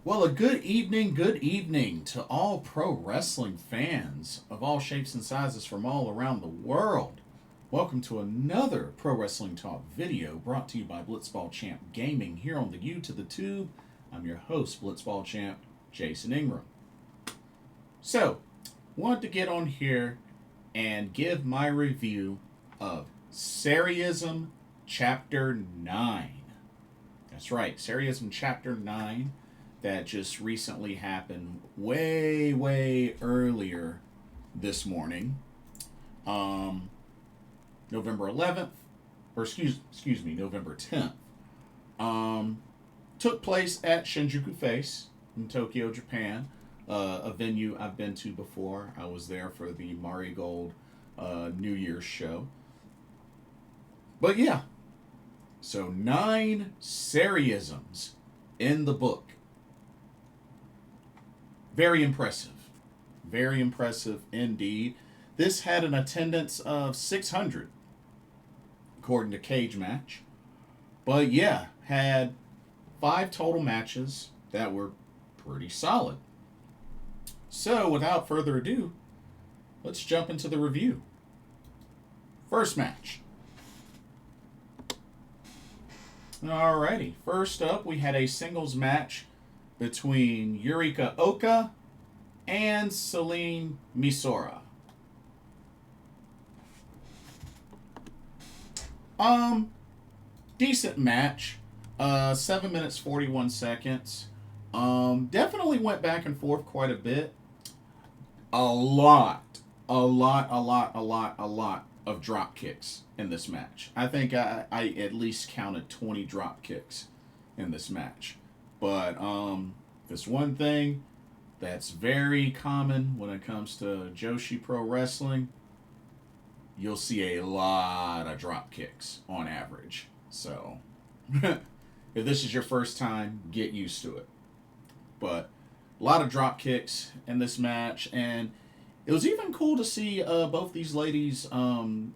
Well, a good evening to all pro wrestling fans of all shapes and sizes from all around the world. Welcome to another Pro Wrestling Talk video brought to you by Blitzball Champ Gaming here on the U to the Tube. I'm your host, Blitzball Champ, Jason Ingram. So, wanted to get on here and give my review of Sareee-ISM Chapter 9. That's right, Sareee-ISM Chapter 9 that just recently happened way earlier this morning. November 11th, or excuse me, November 10th. Took place at Shinjuku Face in Tokyo, Japan. A venue I've been to before. I was there for the Marigold New Year's show. But yeah, so 9 Sareee-ISMs in the book. Very impressive. Very impressive indeed. This had an attendance of 600, according to Cage Match. But yeah, had 5 total matches that were pretty solid. So without further ado, let's jump into the review. First match. Alrighty, first up we had a singles match between Yurika and Selene Misora. Decent match. 7 minutes 41 seconds. Definitely went back and forth quite a bit. A lot of drop kicks in this match. I think I at least counted 20 drop kicks in this match. But this one thing that's very common when it comes to Joshi Pro Wrestling, you'll see a lot of drop kicks on average. So if this is your first time, get used to it. But a lot of drop kicks in this match, and it was even cool to see both these ladies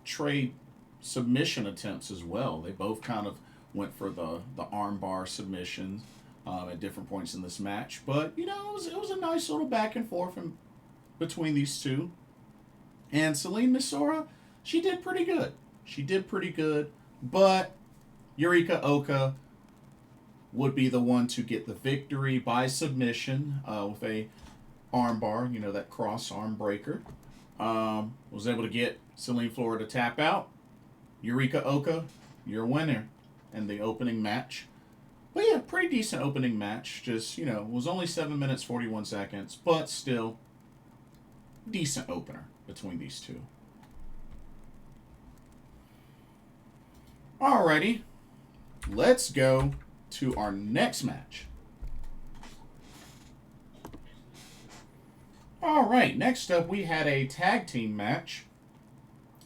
trade submission attempts as well. They both kind of went for the armbar submissions at different points in this match. But, you know, it was a nice little back and forth between these two. And Selene Misora, she did pretty good. But Yurika would be the one to get the victory by submission with a armbar, you know, that cross arm breaker. Was able to get Selene Flora to tap out. Yurika, your winner in the opening match. But yeah, pretty decent opening match. Just, you know, was only 7 minutes 41 seconds, but still decent opener between these two. Alrighty, let's go to our next match. Alright, next up we had a tag team match.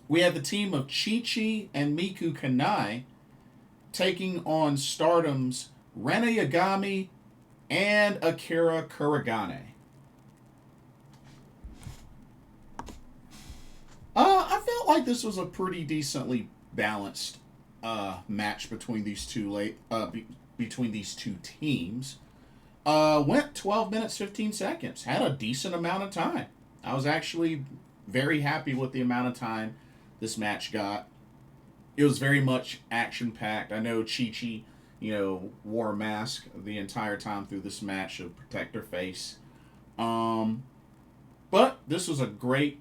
We had the team of Chi and Miku Kanae taking on Stardom's Ranna Yagami and Akira Kurogane. I felt like this was a pretty decently balanced match between these two between these two teams. Went 12 minutes 15 seconds. Had a decent amount of time. I was actually very happy with the amount of time this match got. It was very much action packed. I know Chi, you know, wore a mask the entire time through this match to protect her face. But this was a great,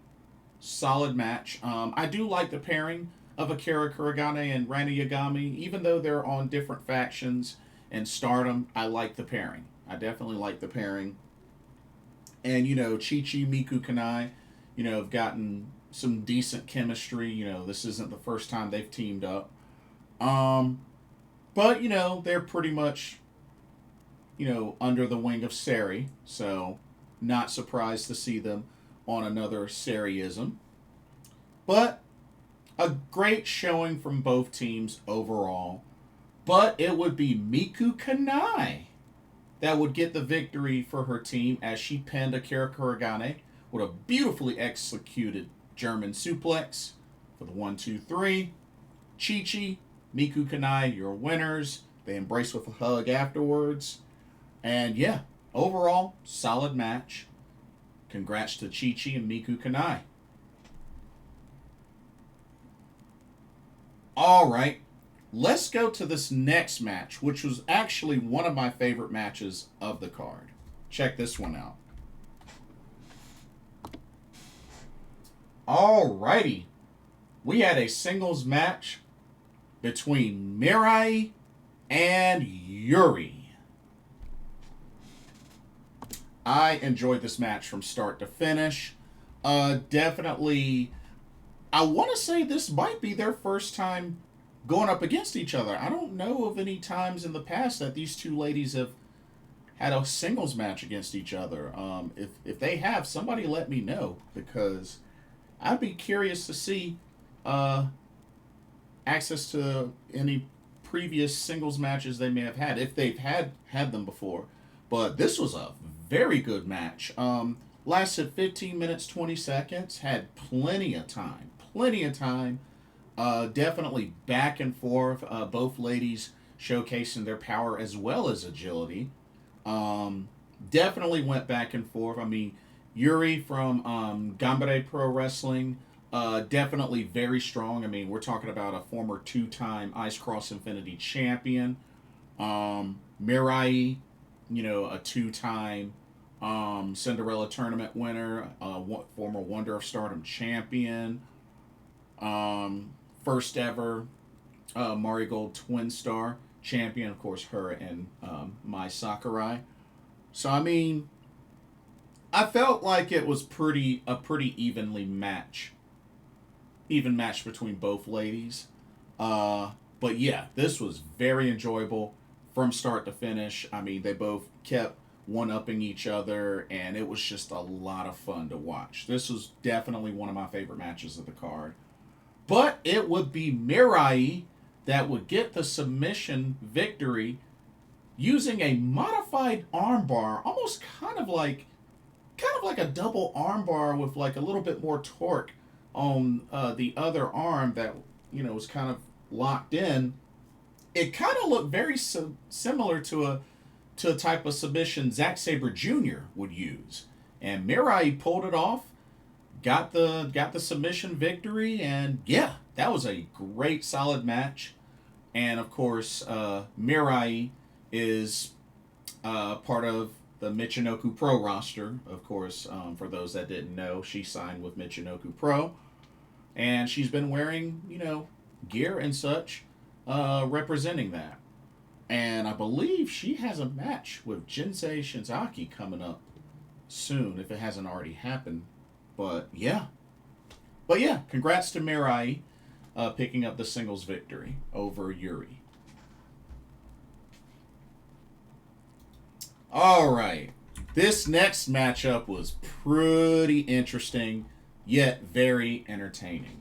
solid match. I do like the pairing of Akira Kurogane and Ranna Yagami. Even though they're on different factions in Stardom, I like the pairing. I definitely like the pairing. And, you know, Chi, Miku, Kanae, you know, have gotten some decent chemistry. You know, this isn't the first time they've teamed up. But, you know, they're pretty much, you know, under the wing of Sareee. So, not surprised to see them on another Sareee-ISM. But, a great showing from both teams overall. But it would be Miku Kanae that would get the victory for her team as she pinned Akira Kurogane with a beautifully executed German suplex for the 1-2-3. Chi, Miku Kanae, your winners. They embrace with a hug afterwards. And yeah, overall, solid match. Congrats to Chi-Chi and Miku Kanae. All right, let's go to this next match, which was actually one of my favorite matches of the card. Check this one out. Alrighty, we had a singles match between MIRAI and YuuRI. I enjoyed this match from start to finish. Definitely, I want to say this might be their first time going up against each other. I don't know of any times in the past that these two ladies have had a singles match against each other. If they have, somebody let me know, because I'd be curious to see access to any previous singles matches they may have had, if they've had them before. But this was a very good match. Lasted 15 minutes 20 seconds. Had plenty of time. Definitely back and forth. Both ladies showcasing their power as well as agility. Definitely went back and forth. I mean, YuuRI from Gambare Pro Wrestling, definitely very strong. I mean, we're talking about a former 2-time Ice Cross Infinity champion. MIRAI, a 2-time Cinderella tournament winner, former Wonder of Stardom champion, first ever Marigold Twin Star champion, of course, her and Mai Sakurai. So, I mean, I felt like it was a pretty even match between both ladies. But yeah, this was very enjoyable from start to finish. I mean, they both kept one-upping each other, and it was just a lot of fun to watch. This was definitely one of my favorite matches of the card. But it would be MIRAI that would get the submission victory using a modified armbar, almost kind of like a double armbar with like a little bit more torque on the other arm that was kind of locked in. It kind of looked very similar to a type of submission Zack Sabre Jr. would use, and MIRAI pulled it off, got the submission victory, and yeah, that was a great solid match. And of course, MIRAI is part of the Michinoku Pro roster. Of course, for those that didn't know, she signed with Michinoku Pro, and she's been wearing gear and such, representing that. And I believe she has a match with Jinsei Shinzaki coming up soon, if it hasn't already happened. But yeah, congrats to MIRAI picking up the singles victory over YuuRI. All right, this next matchup was pretty interesting, yet very entertaining.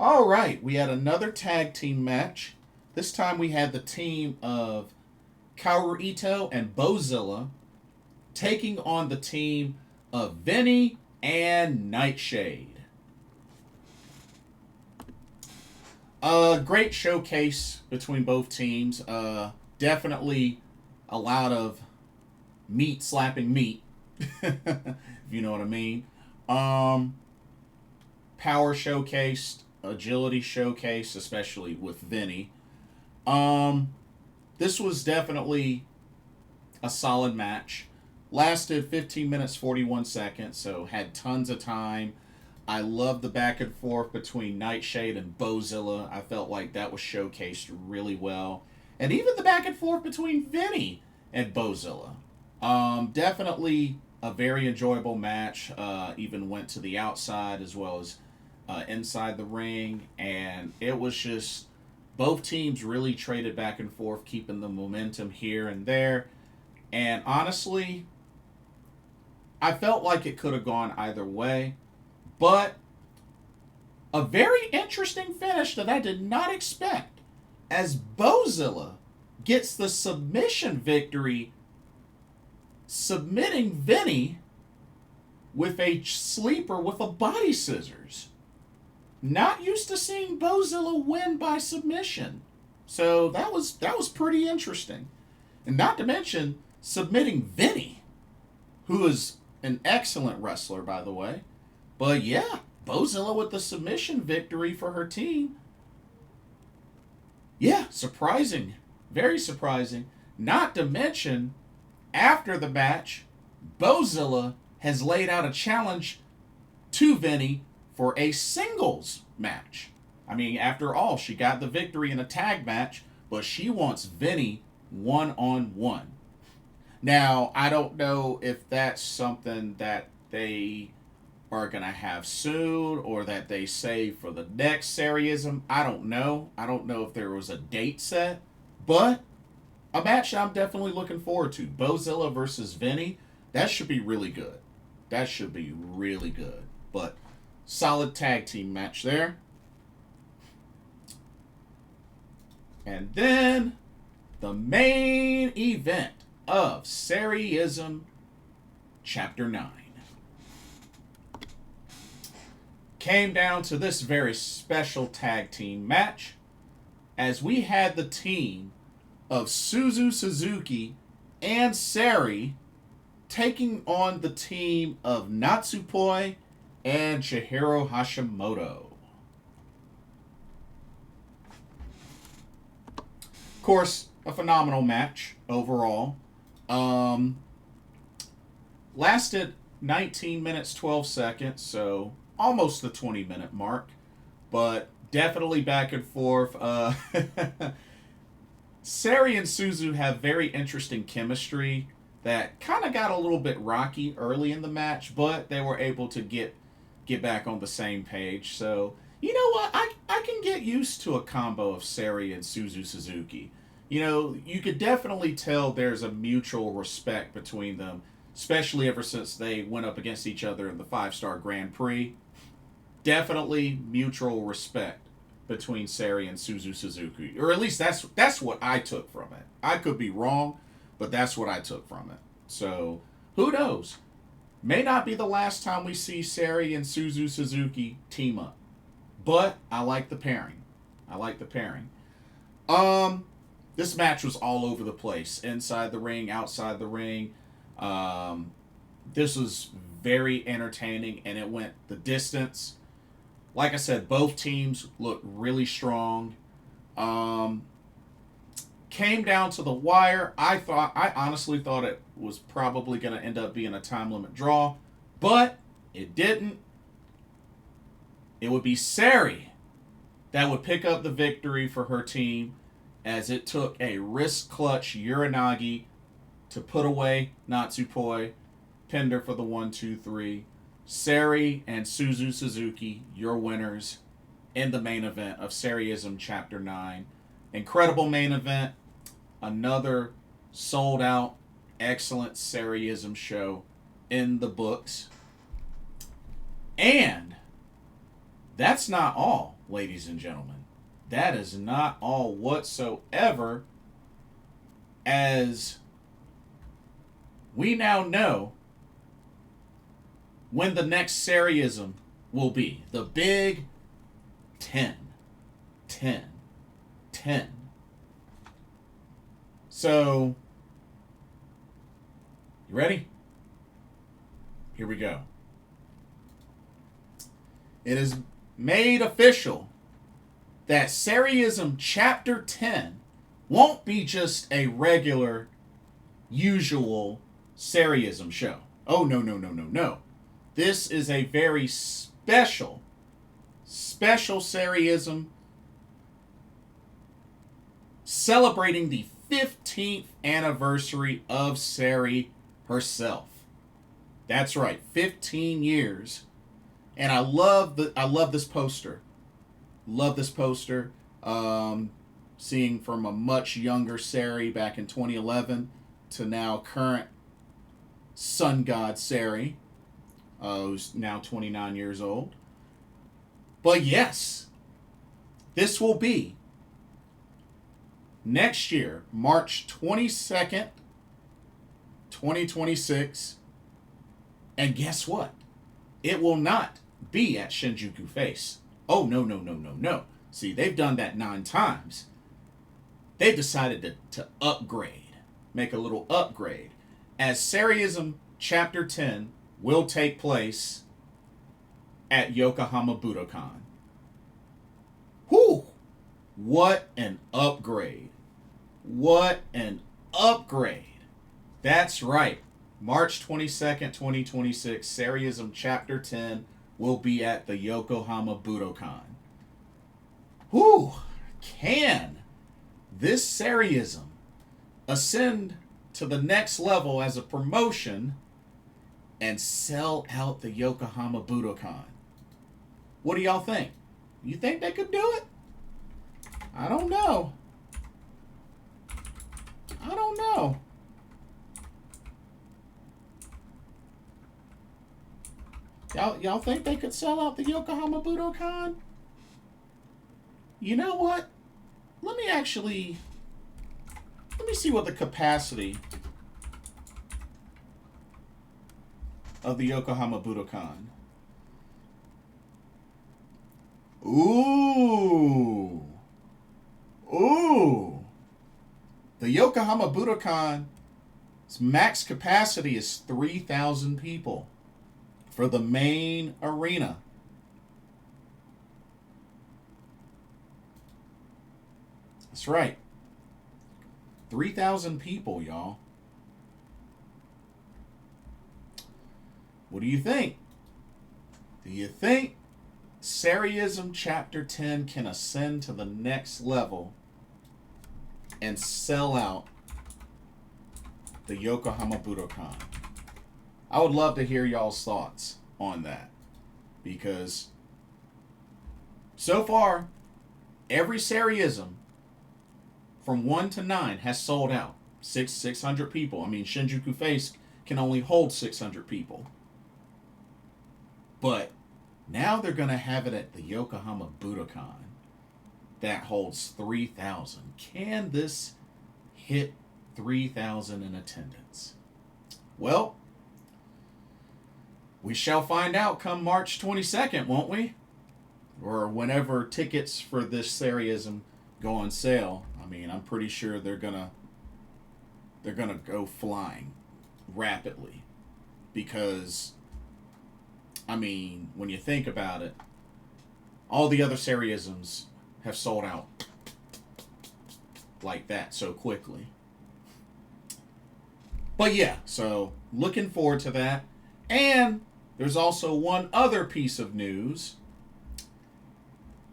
All right, we had another tag team match. This time we had the team of Kaoru Ito and Bozilla taking on the team of VENY and Nightshade. A great showcase between both teams. Definitely a lot of meat slapping meat, if you know what I mean. Power showcased, agility showcase, especially with VENY. This was definitely a solid match. Lasted 15 minutes 41 seconds, so had tons of time. I love the back and forth between Nightshade and Bozilla. I felt like that was showcased really well. And even the back and forth between VENY and Bozilla. Definitely a very enjoyable match. Even went to the outside as well as inside the ring, and it was just both teams really traded back and forth, keeping the momentum here and there. And honestly, I felt like it could have gone either way, but a very interesting finish that I did not expect, as Bozilla gets the submission victory, submitting VENY with a sleeper with a body scissors. Not used to seeing Bozilla win by submission. So that was pretty interesting. And not to mention submitting VENY, who is an excellent wrestler, by the way. But yeah, Bozilla with the submission victory for her team. Yeah, surprising. Very surprising. Not to mention, after the match, Bozilla has laid out a challenge to VENY for a singles match. I mean, after all, she got the victory in a tag match, but she wants VENY one-on-one. Now, I don't know if that's something that they are going to have soon or that they save for the next Sareee-ISM. I don't know. I don't know if there was a date set, but a match I'm definitely looking forward to. Bozilla versus VENY. That should be really good. That should be really good. But solid tag team match there. And then the main event of Sareee-ISM Chapter 9 came down to this very special tag team match, as we had the team of Suzu Suzuki and Sareee taking on the team of Natsupoi and Chihiro Hashimoto. Of course, a phenomenal match overall. Lasted 19 minutes 12 seconds, so almost the 20-minute mark, but definitely back and forth. Sareee and Suzu have very interesting chemistry that kind of got a little bit rocky early in the match, but they were able to get back on the same page. So, you know what? I can get used to a combo of Sareee and Suzu Suzuki. You know, you could definitely tell there's a mutual respect between them, especially ever since they went up against each other in the 5-Star Grand Prix. Definitely mutual respect between Sareee and Suzu Suzuki. Or at least that's what I took from it. I could be wrong, but that's what I took from it. So, who knows? May not be the last time we see Sareee and Suzu Suzuki team up. But I like the pairing. This match was all over the place. Inside the ring, outside the ring. This was very entertaining, and it went the distance. Like I said, both teams looked really strong. Came down to the wire. I honestly thought it was probably going to end up being a time limit draw, but it didn't. It would be Sareee that would pick up the victory for her team, as it took a wrist clutch Uranagi to put away Natsupoi, pinned her for the 1-2-3. Sareee and Suzu Suzuki, your winners in the main event of Sareee-ISM Chapter 9. Incredible main event. Another sold out, excellent Sareee-ISM show in the books. And that's not all, ladies and gentlemen. That is not all whatsoever, as we now know when the next Sareee-ISM will be. The Big 10. 10. 10. So, you ready? Here we go. It is made official that Sareee-ISM Chapter 10 won't be just a regular, usual Sareee-ISM show. Oh, no. This is a very special Sareee-ISM celebrating the 15th anniversary of Sareee herself. That's right, 15 years. And I love this poster. Love this poster. Seeing from a much younger Sareee back in 2011 to now current Sun God Sareee, who's now 29 years old. But yes, this will be next year, March 22nd, 2026. And guess what? It will not be at Shinjuku Face. Oh, no. See, they've done that 9 times. They've decided to upgrade. make a little upgrade, as Sareee-ISM Chapter 10 will take place at Yokohama Budokan. Whew! What an upgrade. What an upgrade. That's right. March 22nd, 2026, Sareee-ISM Chapter 10 will be at the Yokohama Budokan. Whew! Can this Sareee-ISM ascend to the next level as a promotion and sell out the Yokohama Budokan? What do y'all think? You think they could do it? I don't know. I don't know. Y'all think they could sell out the Yokohama Budokan? You know what? Let me see what the capacity of the Yokohama Budokan. Ooh. The Yokohama Budokan's max capacity is 3,000 people for the main arena. That's right. 3,000 people, y'all. What do you think? Do you think Sareee-ISM Chapter 10 can ascend to the next level and sell out the Yokohama Budokan? I would love to hear y'all's thoughts on that, because so far, every Sareee-ISM from 1 to 9 has sold out. 600 people. I mean, Shinjuku Face can only hold 600 people. But now they're going to have it at the Yokohama Budokan that holds 3,000. Can this hit 3,000 in attendance? Well, we shall find out come March 22nd, won't we? Or whenever tickets for this Sareee-ISM go on sale. I mean, I'm pretty sure they're gonna go flying rapidly, because I mean, when you think about it, all the other Sareee-ISMs have sold out like that so quickly. But yeah, so looking forward to that. And there's also one other piece of news,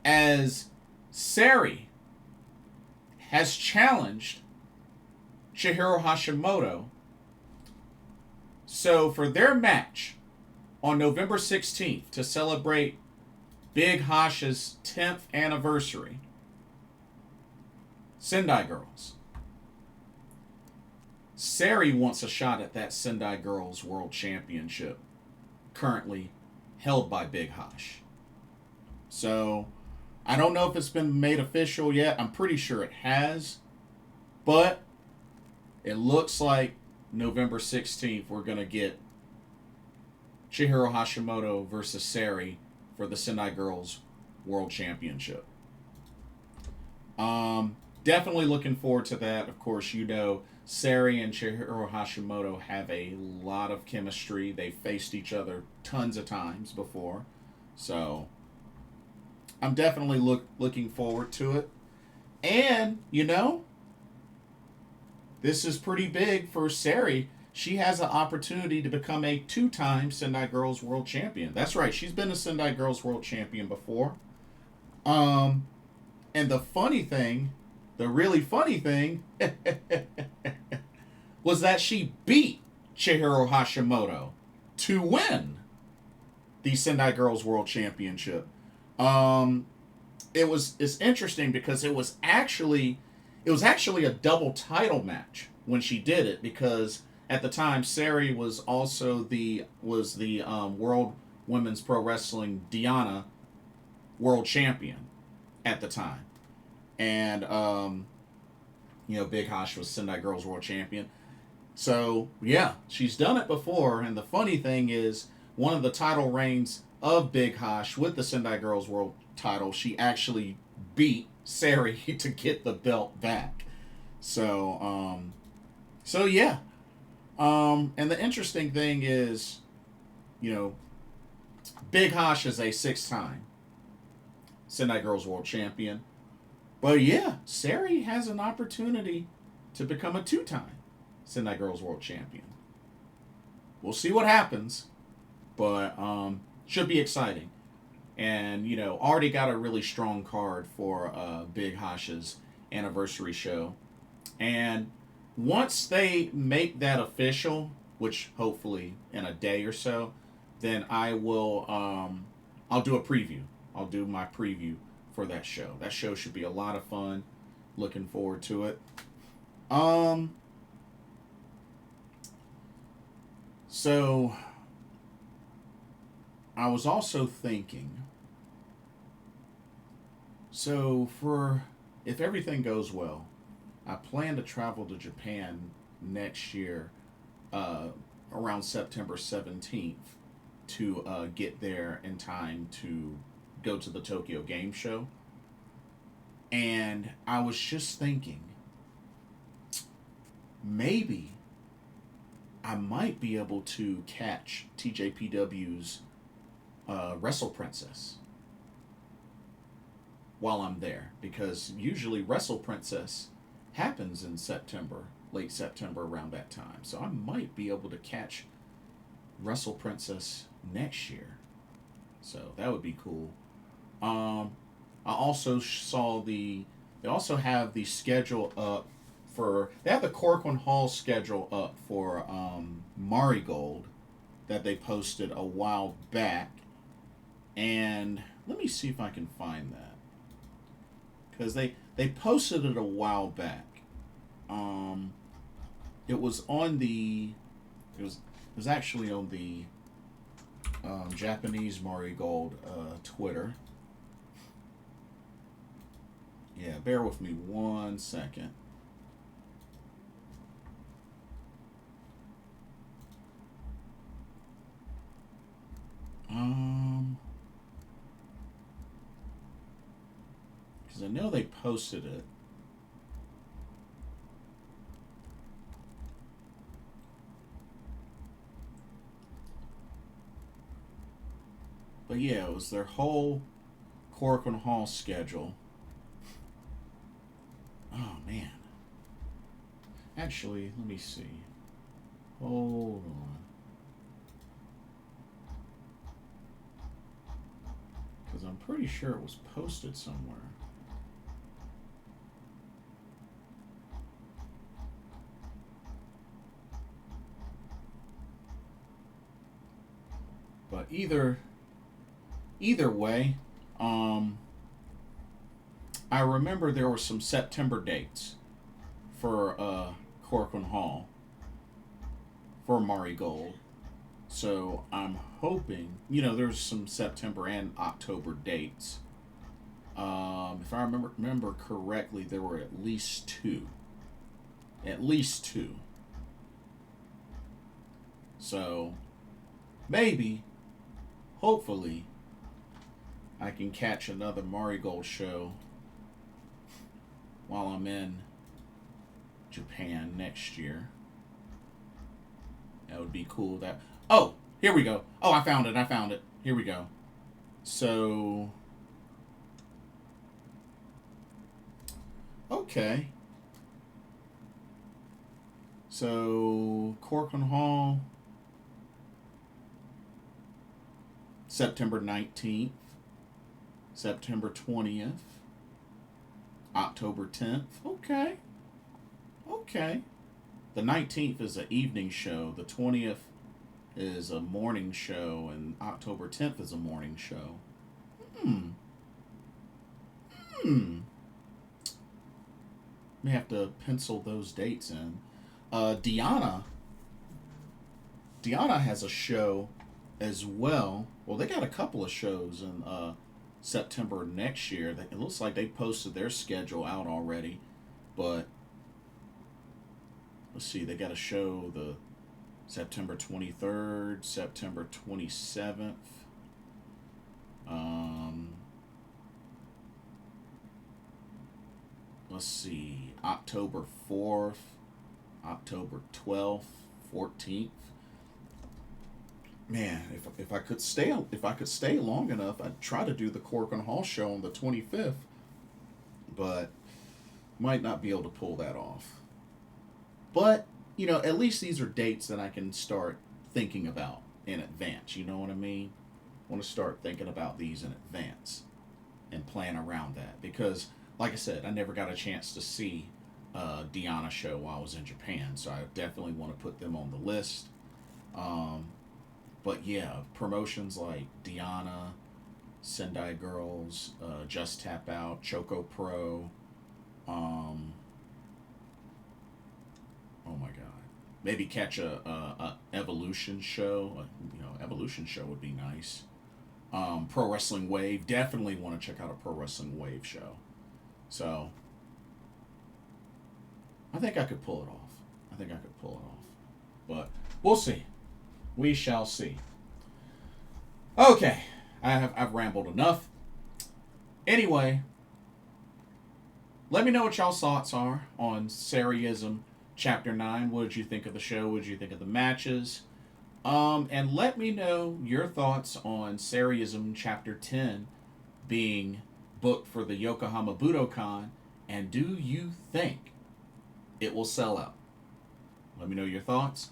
as Sareee has challenged Chihiro Hashimoto. So for their match on November 16th to celebrate Big Hash's 10th anniversary, Sendai Girls, Sareee wants a shot at that Sendai Girls World Championship, currently held by Big Hash. So I don't know if it's been made official yet. I'm pretty sure it has. But it looks like November 16th we're going to get Chihiro Hashimoto versus Sareee for the Sendai Girls World Championship. Definitely looking forward to that. Of course, you know, Sareee and Chihiro Hashimoto have a lot of chemistry. They've faced each other tons of times before. So I'm definitely looking forward to it. And, you know, this is pretty big for Sareee. She has an opportunity to become a 2-time Sendai Girls World Champion. That's right, she's been a Sendai Girls World Champion before. And the funny thing, the really funny thing, was that she beat Chihiro Hashimoto to win the Sendai Girls World Championship. It's interesting because it was actually a double title match when she did it, because at the time Sareee was also the World Women's Pro Wrestling Diana World Champion at the time, and you know, Big Hash was Sendai Girls World Champion. So yeah, she's done it before. And the funny thing is, one of the title reigns of Big Hash with the Sendai Girls World title, she actually beat Sareee to get the belt back. So So yeah. And the interesting thing is, you know, Big Hosh is a 6-time Sendai Girls World Champion. But yeah, Sareee has an opportunity to become a 2-time Sendai Girls World Champion. We'll see what happens, but should be exciting. And you know, already got a really strong card for Big Hosh's anniversary show. And once they make that official, which hopefully in a day or so, then I will I'll do a preview. I'll do my preview for that show. That show should be a lot of fun. Looking forward to it. Um so I was also thinking, so for if everything goes well, I plan to travel to Japan next year, uh, around September 17th, to get there in time to go to the Tokyo Game Show. And I was just thinking, maybe I might be able to catch TJPW's Wrestle Princess while I'm there, because usually Wrestle Princess happens in September, late September, around that time. So I might be able to catch Wrestle Princess next year. So that would be cool. I also saw they also have the schedule up for, they have the Corcoran Hall schedule up for Marigold that they posted a while back. And let me see if I can find that, because they posted it a while back. Um, it was on the it was actually on the Japanese Marigold Twitter. Yeah, bear with me 1 second. Because I know they posted it. But yeah, it was their whole Corcoran Hall schedule. Oh man. Actually, let me see. Hold on. Because I'm pretty sure it was posted somewhere. But either way, um, I remember there were some September dates for Corcoran Hall for Marigold. So I'm hoping, you know, there's some September and October dates. If I remember correctly, there were at least two. At least two. So maybe, hopefully, I can catch another Marigold show while I'm in Japan next year. That would be cool. That, oh, here we go. Oh, I found it. I found it. Here we go. So, okay. So Corcoran Hall, September 19th, September 20th, October 10th. Okay. Okay. The 19th is an evening show. The 20th is a morning show. And October 10th is a morning show. Hmm. Hmm. May have to pencil those dates in. Diana. Diana has a show as well. Well, they got a couple of shows in September next year. It looks like they posted their schedule out already. But let's see, they got a show the September 23rd, September 27th. Um, let's see, October 4th, October 12th, 14th. Man, if I could stay long enough, I'd try to do the Cork and Hall show on the 25th, but might not be able to pull that off. But at least these are dates that I can start thinking about in advance. You know what I mean? I want to start thinking about these in advance and plan around that because, like I said, I never got a chance to see Diana show while I was in Japan, so I definitely want to put them on the list. But yeah, promotions like Diana, Sendai Girls, Just Tap Out, Choco Pro. Oh my God. Maybe catch a Evolution show. Evolution show would be nice. Pro Wrestling Wave. Definitely want to check out a Pro Wrestling Wave show. So I think I could pull it off. But we'll see. We shall see. Okay, I've rambled enough. Anyway, let me know what y'all's thoughts are on Sareee-ISM Chapter 9. What did you think of the show? What did you think of the matches? And let me know your thoughts on Sareee-ISM Chapter 10 being booked for the Yokohama Budokan. And do you think it will sell out? Let me know your thoughts.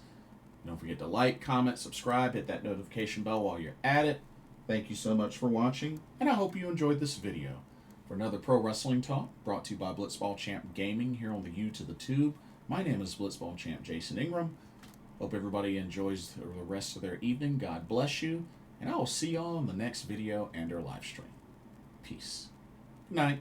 Don't forget to like, comment, subscribe, hit that notification bell while you're at it. Thank you so much for watching, and I hope you enjoyed this video. For another Pro Wrestling Talk, brought to you by Blitzball Champ Gaming here on the U to the Tube, my name is Blitzball Champ Jason Ingram. Hope everybody enjoys the rest of their evening. God bless you, and I will see y'all in the next video and our live stream. Peace. Good night.